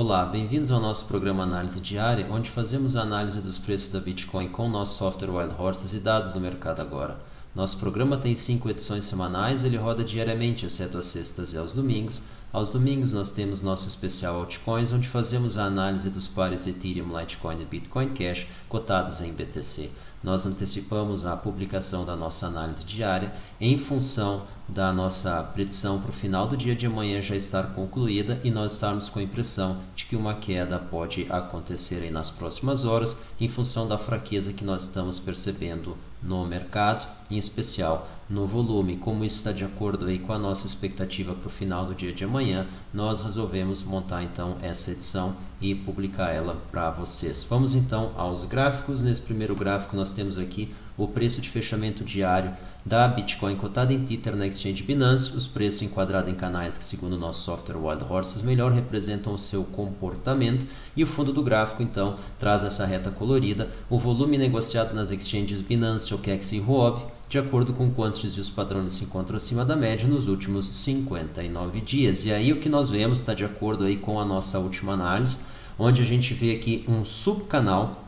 Olá, bem-vindos ao nosso programa Análise Diária, onde fazemos a análise dos preços da Bitcoin com o nosso software Wild Horses e dados do mercado agora. Nosso programa tem 5 edições semanais, ele roda diariamente, exceto às sextas e aos domingos. Aos domingos nós temos nosso especial Altcoins, onde fazemos a análise dos pares Ethereum, Litecoin e Bitcoin Cash cotados em BTC. Nós antecipamos a publicação da nossa análise diária em função da nossa predição para o final do dia de amanhã já estar concluída e nós estarmos com a impressão de que uma queda pode acontecer aí nas próximas horas em função da fraqueza que nós estamos percebendo no mercado, em especial no volume. Como isso está de acordo aí com a nossa expectativa para o final do dia de amanhã, nós resolvemos montar então essa edição e publicar ela para vocês. Vamos então aos gráficos. Nesse primeiro gráfico nós temos aqui o preço de fechamento diário da Bitcoin cotada em Tether na Exchange Binance, os preços enquadrados em canais que, segundo o nosso software Wild Horses, melhor representam o seu comportamento, e o fundo do gráfico então traz essa reta colorida, o volume negociado nas exchanges Binance, OKEx e Huobi, de acordo com quantos desvios padrões se encontram acima da média nos últimos 59 dias. E aí o que nós vemos está de acordo aí com a nossa última análise, onde a gente vê aqui um subcanal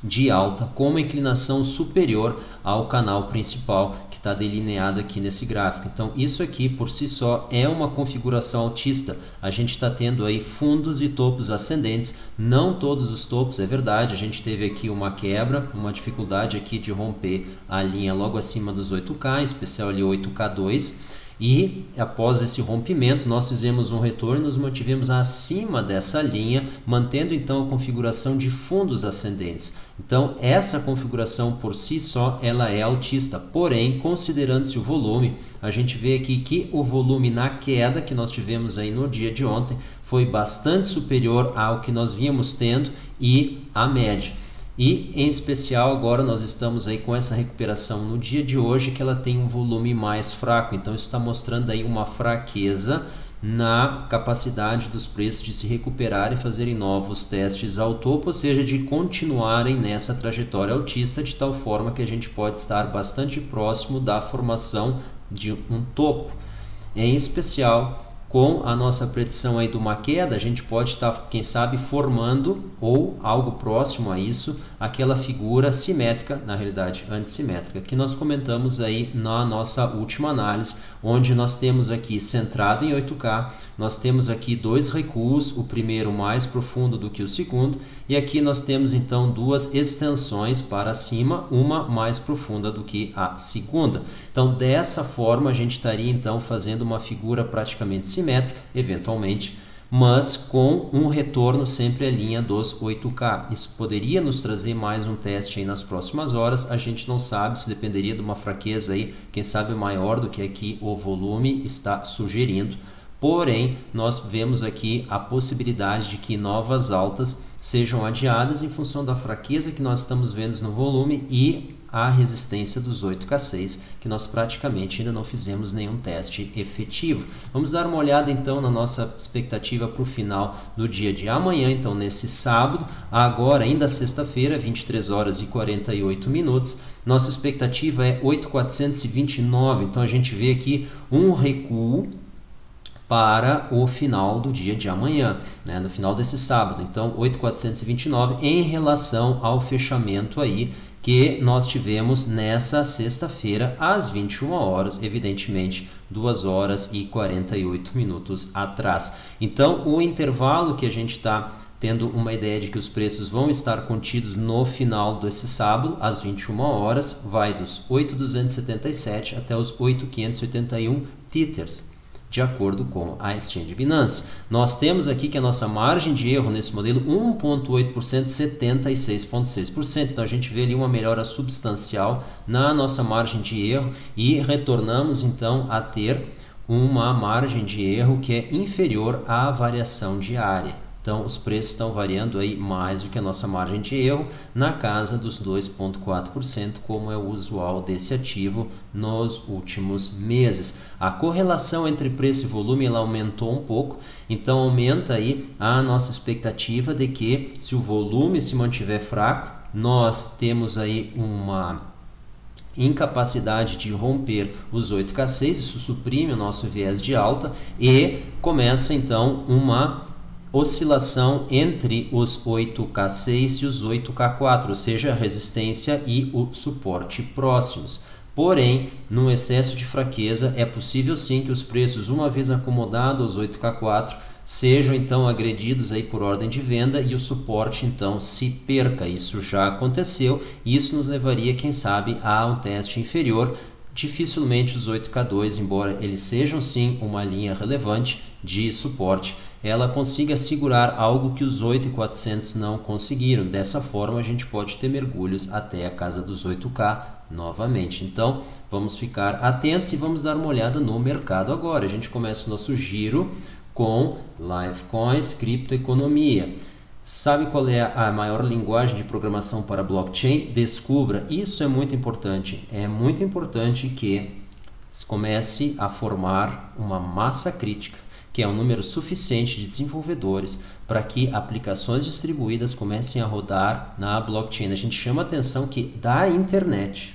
de alta com uma inclinação superior ao canal principal que está delineado aqui nesse gráfico. Então isso aqui por si só é uma configuração altista. A gente está tendo aí fundos e topos ascendentes, não todos os topos, é verdade, a gente teve aqui uma quebra, uma dificuldade aqui de romper a linha logo acima dos 8K, em especial ali 8K2, e após esse rompimento nós fizemos um retorno e nos mantivemos acima dessa linha, mantendo então a configuração de fundos ascendentes. Então essa configuração por si só ela é altista, porém considerando-se o volume, a gente vê aqui que o volume na queda que nós tivemos aí no dia de ontem foi bastante superior ao que nós vínhamos tendo e a média. E em especial agora nós estamos aí com essa recuperação no dia de hoje, que ela tem um volume mais fraco, então isso está mostrando aí uma fraqueza na capacidade dos preços de se recuperar e fazerem novos testes ao topo, ou seja, de continuarem nessa trajetória altista, de tal forma que a gente pode estar bastante próximo da formação de um topo. Em especial com a nossa predição aí de uma queda, a gente pode estar, quem sabe, formando ou algo próximo a isso, aquela figura simétrica, na realidade antissimétrica, que nós comentamos aí na nossa última análise, onde nós temos aqui centrado em 8K, nós temos aqui dois recuos, o primeiro mais profundo do que o segundo, e aqui nós temos então duas extensões para cima, uma mais profunda do que a segunda. Então dessa forma a gente estaria então fazendo uma figura praticamente simétrica, eventualmente, mas com um retorno sempre à linha dos 8K. Isso poderia nos trazer mais um teste aí nas próximas horas, a gente não sabe, se dependeria de uma fraqueza aí, quem sabe maior do que aqui o volume está sugerindo. Porém, nós vemos aqui a possibilidade de que novas altas sejam adiadas em função da fraqueza que nós estamos vendo no volume e a resistência dos 8K6, que nós praticamente ainda não fizemos nenhum teste efetivo. Vamos dar uma olhada então na nossa expectativa para o final do dia de amanhã, então nesse sábado, agora ainda sexta-feira, 23 horas e 48 minutos. Nossa expectativa é 8.429, então a gente vê aqui um recuo para o final do dia de amanhã, né, no final desse sábado. Então 8.429 em relação ao fechamento aí que nós tivemos nessa sexta-feira às 21 horas, evidentemente 2 horas e 48 minutos atrás. Então o intervalo que a gente está tendo uma ideia de que os preços vão estar contidos no final desse sábado, às 21 horas, vai dos 8.277 até os 8.581 Tethers, de acordo com a Exchange Binance. Nós temos aqui que a nossa margem de erro nesse modelo 1,8%, 76,6%. Então a gente vê ali uma melhora substancial na nossa margem de erro e retornamos então a ter uma margem de erro que é inferior à variação diária. Então os preços estão variando aí mais do que a nossa margem de erro, na casa dos 2,4%, como é o usual desse ativo nos últimos meses. A correlação entre preço e volume ela aumentou um pouco, então aumenta aí a nossa expectativa de que, se o volume se mantiver fraco, nós temos aí uma incapacidade de romper os 8K6, isso suprime o nosso viés de alta e começa então uma oscilação entre os 8K6 e os 8K4, ou seja, a resistência e o suporte próximos. Porém, no excesso de fraqueza, é possível sim que os preços, uma vez acomodados aos 8K4, sejam então agredidos aí por ordem de venda e o suporte então se perca. Isso já aconteceu e isso nos levaria, quem sabe, a um teste inferior. Dificilmente os 8K2, embora eles sejam sim uma linha relevante de suporte, ela consiga segurar algo que os 8400 não conseguiram. Dessa forma a gente pode ter mergulhos até a casa dos 8K novamente. Então vamos ficar atentos e vamos dar uma olhada no mercado agora. A gente começa o nosso giro com Livecoins, criptoeconomia. Sabe qual é a maior linguagem de programação para blockchain? Descubra. Isso é muito importante. É muito importante que comece a formar uma massa crítica, que é um número suficiente de desenvolvedores para que aplicações distribuídas comecem a rodar na blockchain. A gente chama a atenção que da internet,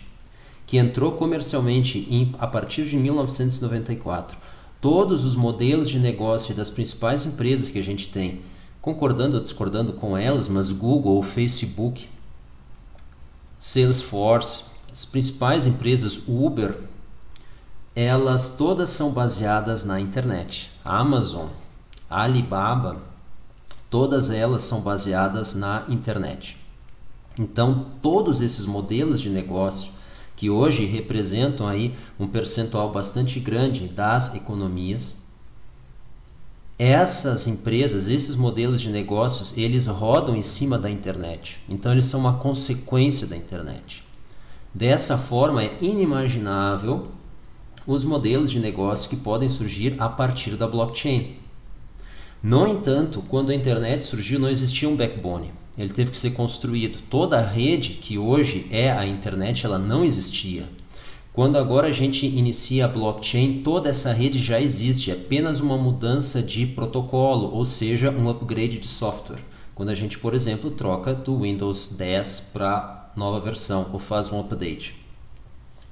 que entrou comercialmente a partir de 1994, todos os modelos de negócio das principais empresas que a gente tem, concordando ou discordando com elas, mas Google, Facebook, Salesforce, as principais empresas, Uber, elas todas são baseadas na internet. A Amazon, a Alibaba, todas elas são baseadas na internet. Então, todos esses modelos de negócio que hoje representam aí um percentual bastante grande das economias, essas empresas, esses modelos de negócios, eles rodam em cima da internet. Então eles são uma consequência da internet. Dessa forma é inimaginável os modelos de negócio que podem surgir a partir da blockchain. No entanto, quando a internet surgiu, não existia um backbone. Ele teve que ser construído. Toda a rede que hoje é a internet, ela não existia. Quando agora a gente inicia a blockchain, toda essa rede já existe, é apenas uma mudança de protocolo, ou seja, um upgrade de software. Quando a gente, por exemplo, troca do Windows 10 para nova versão ou faz um update.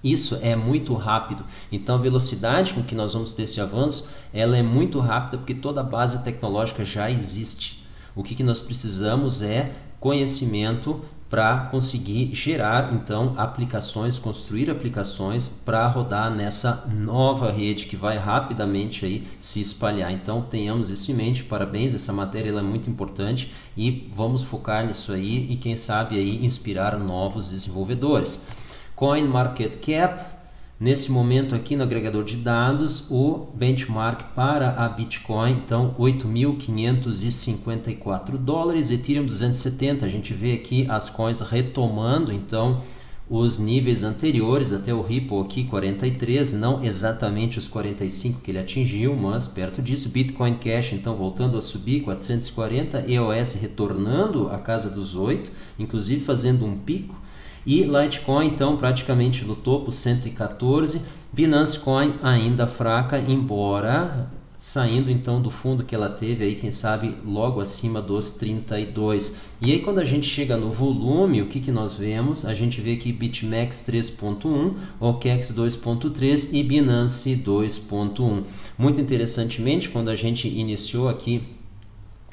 Isso é muito rápido, então a velocidade com que nós vamos ter esse avanço, ela é muito rápida porque toda a base tecnológica já existe. O que nós precisamos é conhecimento para conseguir gerar então aplicações, construir aplicações para rodar nessa nova rede que vai rapidamente aí se espalhar. Então tenhamos isso em mente. Parabéns, essa matéria ela é muito importante e vamos focar nisso aí e quem sabe aí inspirar novos desenvolvedores. CoinMarketCap. Nesse momento aqui no agregador de dados, o benchmark para a Bitcoin, então 8.554 dólares, Ethereum 270, a gente vê aqui as coins retomando então os níveis anteriores, até o Ripple aqui 43, não exatamente os 45 que ele atingiu, mas perto disso. Bitcoin Cash então voltando a subir, 440, EOS retornando à casa dos 8, inclusive fazendo um pico. E Litecoin então praticamente no topo, 114, Binance Coin ainda fraca, embora saindo então do fundo que ela teve aí, quem sabe logo acima dos 32. E aí quando a gente chega no volume, o que nós vemos? A gente vê aqui BitMEX 3.1, OKEX 2.3 e Binance 2.1. Muito interessantemente, quando a gente iniciou aqui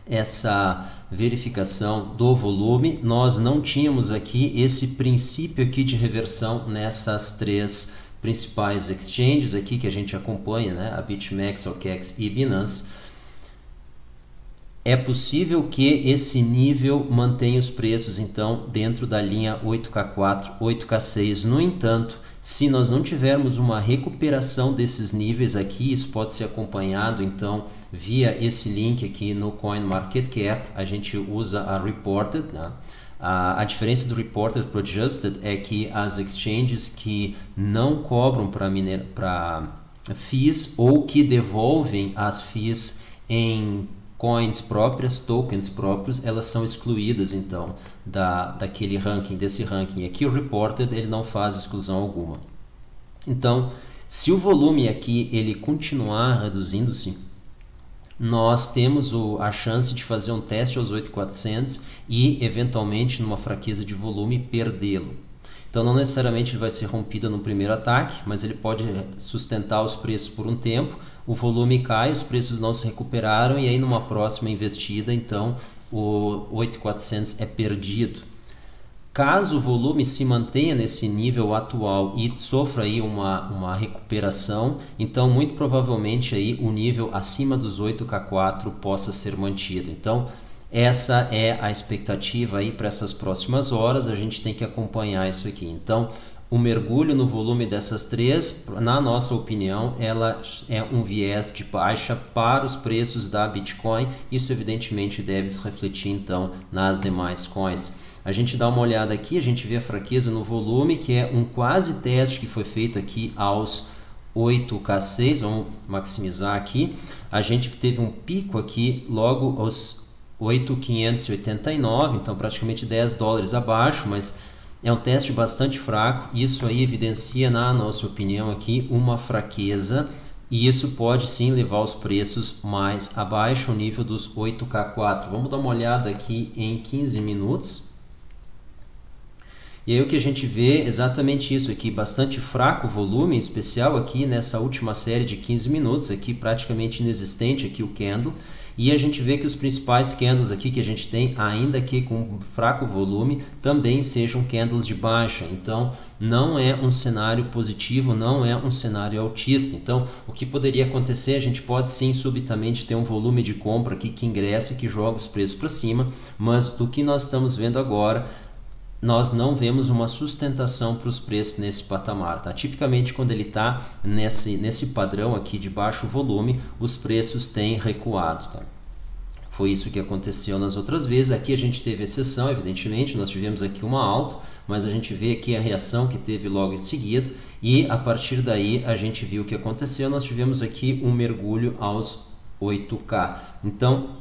essa verificação do volume, nós não tínhamos aqui esse princípio aqui de reversão nessas três principais exchanges aqui que a gente acompanha, né? A BitMEX, OKEX e Binance. É possível que esse nível mantenha os preços então dentro da linha 8K4, 8K6. No entanto, se nós não tivermos uma recuperação desses níveis aqui, isso pode ser acompanhado então via esse link aqui no CoinMarketCap. A gente usa a Reported, né? A diferença do Reported para o Adjusted é que as exchanges que não cobram para fees ou que devolvem as fees em coins próprias, tokens próprios, elas são excluídas então daquele ranking, desse ranking. Aqui o Reported ele não faz exclusão alguma. Então, se o volume aqui ele continuar reduzindo-se, nós temos a chance de fazer um teste aos 8.400 e eventualmente numa fraqueza de volume perdê-lo. Então não necessariamente ele vai ser rompido no primeiro ataque, mas ele pode sustentar os preços por um tempo. o volume cai, os preços não se recuperaram e aí numa próxima investida, então o 8.400 é perdido. Caso o volume se mantenha nesse nível atual e sofra aí uma recuperação, então muito provavelmente aí o nível acima dos 8K4 possa ser mantido. Então essa é a expectativa aí para essas próximas horas, a gente tem que acompanhar isso aqui. Então o mergulho no volume dessas três, na nossa opinião, ela é um viés de baixa para os preços da Bitcoin. Isso evidentemente deve se refletir então nas demais coins. A gente dá uma olhada aqui, a gente vê a fraqueza no volume, que é um quase teste que foi feito aqui aos 8K6, vamos maximizar aqui. A gente teve um pico aqui logo aos 8.589, então praticamente $10 abaixo, mas é um teste bastante fraco. Isso aí evidencia, na nossa opinião aqui, uma fraqueza, e isso pode sim levar os preços mais abaixo, ao nível dos 8K4. Vamos dar uma olhada aqui em 15 minutos. E aí o que a gente vê é exatamente isso aqui, bastante fraco o volume, em especial aqui nessa última série de 15 minutos, aqui praticamente inexistente aqui o candle. E a gente vê que os principais candles aqui que a gente tem, ainda que com fraco volume, também sejam candles de baixa. Então não é um cenário positivo, não é um cenário altista. Então o que poderia acontecer, a gente pode sim subitamente ter um volume de compra aqui que ingressa e que joga os preços para cima, mas do que nós estamos vendo agora, nós não vemos uma sustentação para os preços nesse patamar. Tá? Tipicamente, quando ele está nesse padrão aqui de baixo volume, os preços têm recuado. Tá? Foi isso que aconteceu nas outras vezes. Aqui a gente teve exceção, evidentemente, nós tivemos aqui uma alta, mas a gente vê aqui a reação que teve logo em seguida, e a partir daí a gente viu o que aconteceu. Nós tivemos aqui um mergulho aos 8K. Então,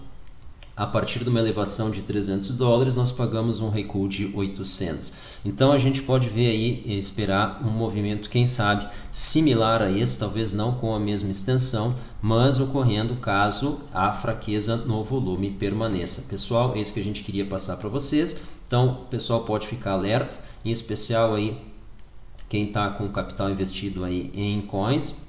a partir de uma elevação de $300, nós pagamos um recuo de 800. Então a gente pode ver aí e esperar um movimento, quem sabe, similar a esse, talvez não com a mesma extensão, mas ocorrendo caso a fraqueza no volume permaneça. Pessoal, é isso que a gente queria passar para vocês. Então o pessoal pode ficar alerta, em especial aí quem está com capital investido aí em coins.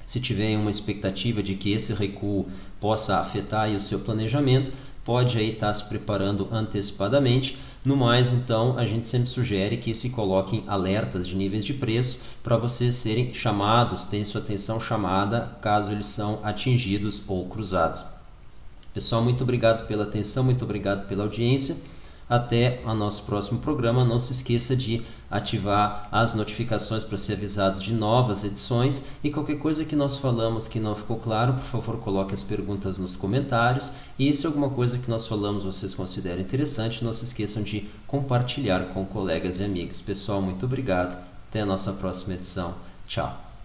Se tiver uma expectativa de que esse recuo possa afetar aí o seu planejamento, pode aí estar se preparando antecipadamente. No mais, então, a gente sempre sugere que se coloquem alertas de níveis de preço para vocês serem chamados, terem sua atenção chamada caso eles são atingidos ou cruzados. Pessoal, muito obrigado pela atenção, muito obrigado pela audiência. Até o nosso próximo programa. Não se esqueça de ativar as notificações para ser avisados de novas edições, e qualquer coisa que nós falamos que não ficou claro, por favor coloque as perguntas nos comentários, e se alguma coisa que nós falamos vocês considerem interessante, não se esqueçam de compartilhar com colegas e amigos. Pessoal, muito obrigado, até a nossa próxima edição. Tchau!